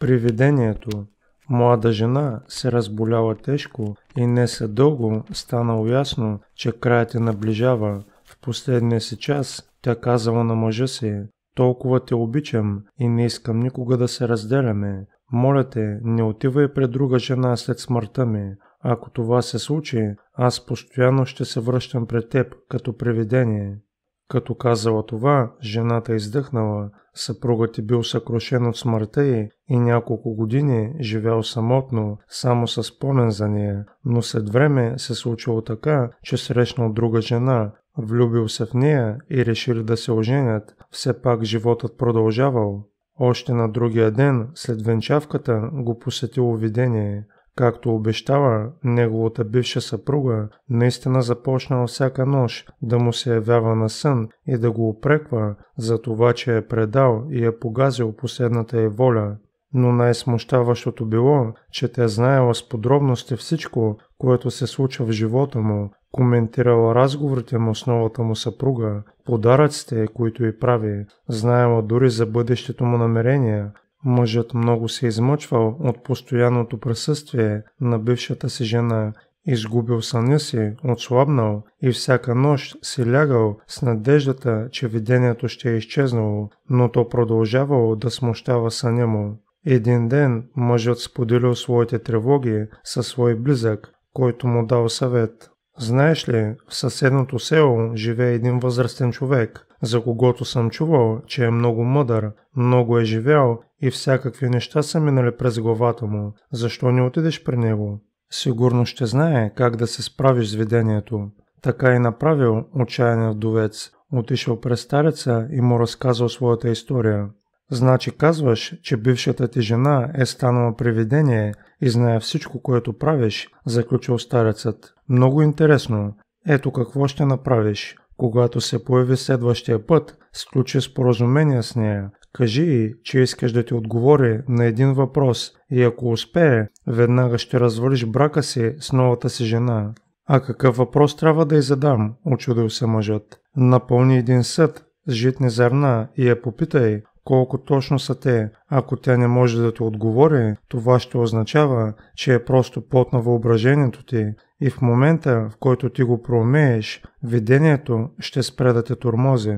Привидението. Млада жена се разболяла тежко и не след дълго станало ясно, че краят наближава. В последния си час тя казала на мъжа си: толкова те обичам и не искам никога да се разделяме. Моля те, не отивай пред друга жена след смъртта ми. Ако това се случи, аз постоянно ще се връщам пред теб като привидение. Като казала това, жената издъхнала. Съпругът е бил съкрушен от смъртта й и няколко години живял самотно, само със спомен за нея, но след време се случило така, че срещнал друга жена, влюбил се в нея и решили да се оженят. Все пак животът продължавал. Още на другия ден, след венчавката, го посетило видение. Както обещала, неговата бивша съпруга наистина започнала всяка нощ да му се явява на сън и да го упреква за това, че е предал и е погазил последната й воля. Но най-смущаващото било, че тя знаела с подробности всичко, което се случва в живота му, коментирала разговорите му с новата му съпруга, подаръците, които й прави, знаела дори за бъдещето му намерения. Мъжът много се измъчвал от постоянното присъствие на бившата си жена, изгубил съня си, отслабнал и всяка нощ си лягал с надеждата, че видението ще е изчезнало, но то продължавало да смущава съня му. Един ден мъжът споделил своите тревоги със свой близък, който му дал съвет. Знаеш ли, в съседното село живее един възрастен човек, за когото съм чувал, че е много мъдър, много е живял и всякакви неща са минали през главата му. Защо не отидеш при него? Сигурно ще знае как да се справиш с видението. Така и направил отчаяният вдовец. Отишъл през стареца и му разказал своята история. Значи казваш, че бившата ти жена е станала привидение и знае всичко, което правиш, заключил старецът. Много интересно. Ето какво ще направиш. Когато се появи следващия път, сключи споразумение с нея. Кажи й, че искаш да ти отговори на един въпрос и ако успее, веднага ще развалиш брака си с новата си жена. А какъв въпрос трябва да й задам? Учудил се мъжът. Напълни един съд с житни зърна и я попитай колко точно са те. Ако тя не може да ти отговори, това ще означава, че е просто плод на въображението ти и в момента, в който ти го проумееш, видението ще спре да те тормози.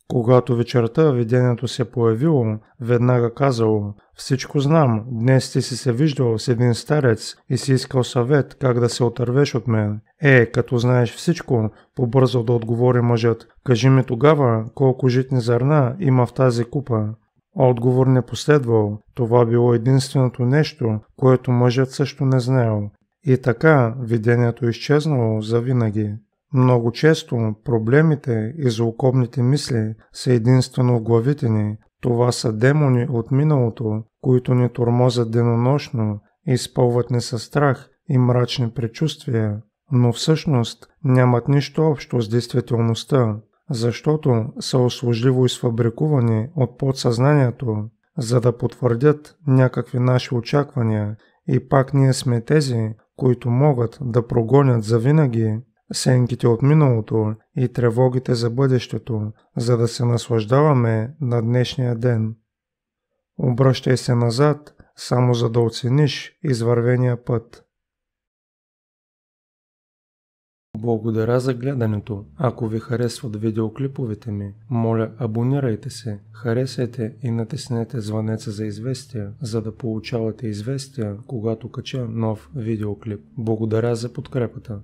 Когато вечерта видението се появило, веднага казало: всичко знам, днес ти си се виждал с един старец и си искал съвет как да се отървеш от мен. Като знаеш всичко, побързал да отговори мъжът, кажи ми тогава колко житни зърна има в тази купа. Отговор не последвал, това било единственото нещо, което мъжът също не знаел. И така видението изчезнало завинаги. Много често проблемите и злокобните мисли са единствено в главите ни. Това са демони от миналото, които ни тормозят денонощно, изпълват ни със страх и мрачни предчувствия, но всъщност нямат нищо общо с действителността, защото са услужливо изфабрикувани от подсъзнанието, за да потвърдят някакви наши очаквания и пак ние сме тези, които могат да прогонят завинаги сенките от миналото и тревогите за бъдещето, за да се наслаждаваме на днешния ден. Обръщай се назад, само за да оцениш извървения път. Благодаря за гледането. Ако ви харесват видеоклиповете ми, моля абонирайте се, харесайте и натиснете звънеца за известия, за да получавате известия, когато кача нов видеоклип. Благодаря за подкрепата.